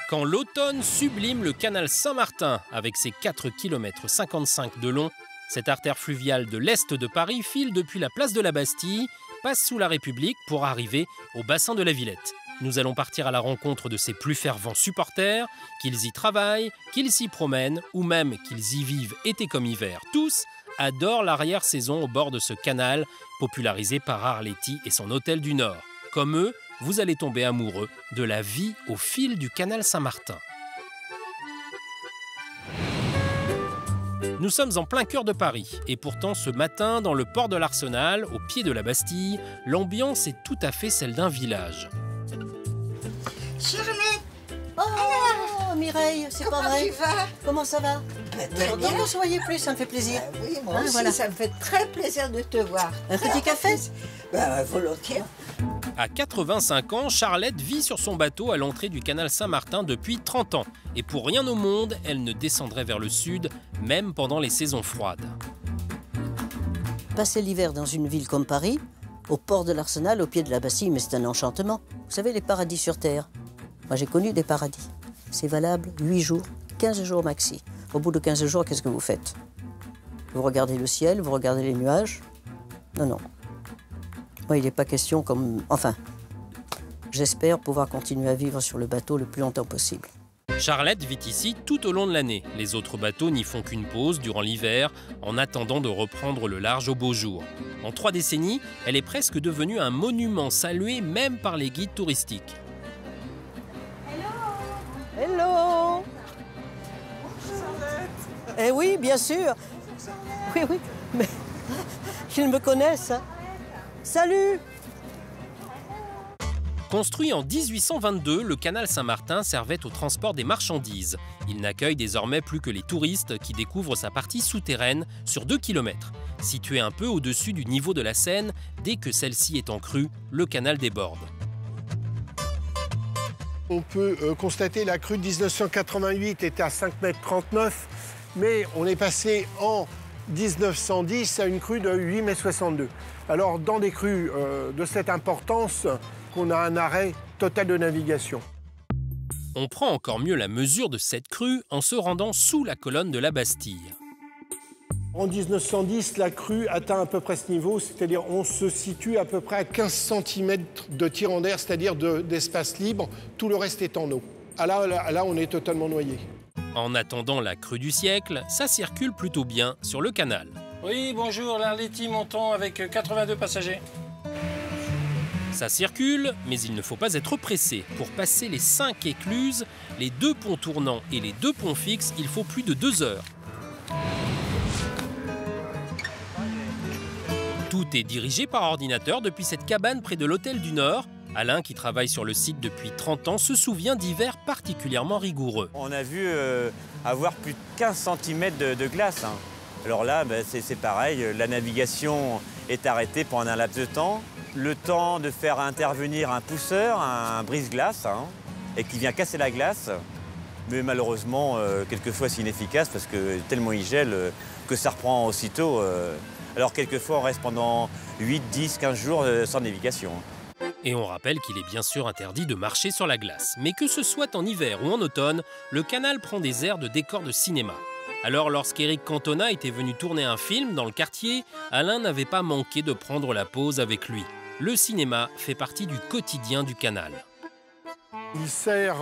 Quand l'automne sublime le canal Saint-Martin avec ses 4,55 km de long, cette artère fluviale de l'est de Paris file depuis la place de la Bastille, passe sous la République pour arriver au bassin de la Villette. Nous allons partir à la rencontre de ses plus fervents supporters, qu'ils y travaillent, qu'ils s'y promènent ou même qu'ils y vivent été comme hiver. Tous adorent l'arrière-saison au bord de ce canal, popularisé par Arletty et son Hôtel du Nord. Comme eux, vous allez tomber amoureux de la vie au fil du canal Saint-Martin. Nous sommes en plein cœur de Paris et pourtant ce matin, dans le port de l'Arsenal, au pied de la Bastille, l'ambiance est tout à fait celle d'un village. Charlotte! Oh, Mireille, c'est pas vrai. Comment tu vas? Comment ça va? Très bien. Vous soyez plus, ça me fait plaisir. Oui, moi aussi, voilà. ça me fait très plaisir de te voir. Un petit café? Volontiers. À 85 ans, Charlotte vit sur son bateau à l'entrée du canal Saint-Martin depuis 30 ans. Et pour rien au monde, elle ne descendrait vers le sud, même pendant les saisons froides. Passer l'hiver dans une ville comme Paris, au port de l'Arsenal, au pied de la Bastille, mais c'est un enchantement. Vous savez, les paradis sur Terre. Moi, j'ai connu des paradis. C'est valable 8 jours, 15 jours maxi. Au bout de 15 jours, qu'est-ce que vous faites? Vous regardez le ciel, vous regardez les nuages? Non, non. Moi, il n'est pas question comme... Enfin, j'espère pouvoir continuer à vivre sur le bateau le plus longtemps possible. Charlotte vit ici tout au long de l'année. Les autres bateaux n'y font qu'une pause durant l'hiver, en attendant de reprendre le large au beau jour. En 3 décennies, elle est presque devenue un monument salué même par les guides touristiques. Hello! Eh oui, bien sûr. Oui, oui, mais ils me connaissent. Hein. Salut! Construit en 1822, le canal Saint-Martin servait au transport des marchandises. Il n'accueille désormais plus que les touristes qui découvrent sa partie souterraine sur 2 km. Situé un peu au-dessus du niveau de la Seine, dès que celle-ci est en crue, le canal déborde. On peut constater la crue de 1988 était à 5,39 m, mais on est passé en 1910 à une crue de 8,62 m. Alors, dans des crues de cette importance, qu'on a un arrêt total de navigation. On prend encore mieux la mesure de cette crue en se rendant sous la colonne de la Bastille. En 1910, la crue atteint à peu près ce niveau, c'est-à-dire on se situe à peu près à 15 cm de tirant d'air, c'est-à-dire d'espace libre, tout le reste est en eau. Là, on est totalement noyé. En attendant la crue du siècle, ça circule plutôt bien sur le canal. Oui, bonjour, l'Arletty Monton avec 82 passagers. Ça circule, mais il ne faut pas être pressé. Pour passer les 5 écluses, les 2 ponts tournants et les 2 ponts fixes, il faut plus de 2 heures. Tout est dirigé par ordinateur depuis cette cabane près de l'Hôtel du Nord. Alain, qui travaille sur le site depuis 30 ans, se souvient d'hivers particulièrement rigoureux. On a vu avoir plus de 15 cm de glace. Hein. Alors là, c'est pareil, la navigation est arrêtée pendant un laps de temps. Le temps de faire intervenir un pousseur, un brise-glace, hein, et qui vient casser la glace. Mais malheureusement, quelquefois, c'est inefficace parce que tellement il gèle que ça reprend aussitôt. Alors quelquefois, on reste pendant 8, 10, 15 jours sans navigation. Et on rappelle qu'il est bien sûr interdit de marcher sur la glace. Mais que ce soit en hiver ou en automne, le canal prend des airs de décor de cinéma. Alors lorsqu'Éric Cantona était venu tourner un film dans le quartier, Alain n'avait pas manqué de prendre la pause avec lui. Le cinéma fait partie du quotidien du canal. Il sert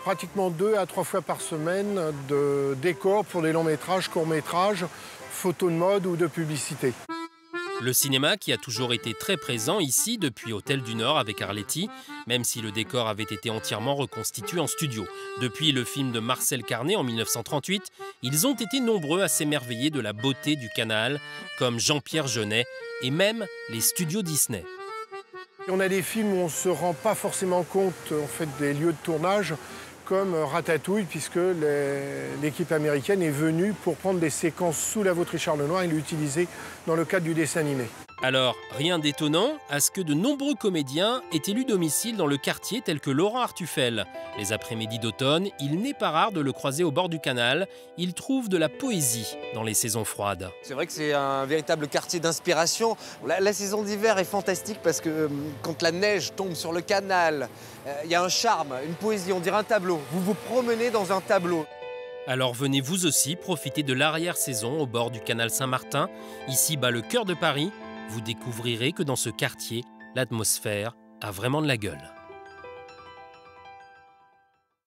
pratiquement 2 à 3 fois par semaine de décor pour des longs métrages, courts métrages, photos de mode ou de publicité. Le cinéma qui a toujours été très présent ici depuis Hôtel du Nord avec Arletty, même si le décor avait été entièrement reconstitué en studio. Depuis le film de Marcel Carné en 1938, ils ont été nombreux à s'émerveiller de la beauté du canal, comme Jean-Pierre Jeunet et même les studios Disney. On a des films où on ne se rend pas forcément compte en fait, des lieux de tournage, comme Ratatouille, puisque l'équipe américaine est venue pour prendre des séquences sous la voûte Richard Lenoir et l'utiliser dans le cadre du dessin animé. Alors, rien d'étonnant à ce que de nombreux comédiens aient élu domicile dans le quartier tel que Laurent Artufel. Les après-midi d'automne, il n'est pas rare de le croiser au bord du canal. Il trouve de la poésie dans les saisons froides. C'est vrai que c'est un véritable quartier d'inspiration. La saison d'hiver est fantastique parce que quand la neige tombe sur le canal, il y a un charme, une poésie, on dirait un tableau. Vous vous promenez dans un tableau. Alors venez vous aussi profiter de l'arrière-saison au bord du canal Saint-Martin. Ici bat le cœur de Paris. Vous découvrirez que dans ce quartier, l'atmosphère a vraiment de la gueule.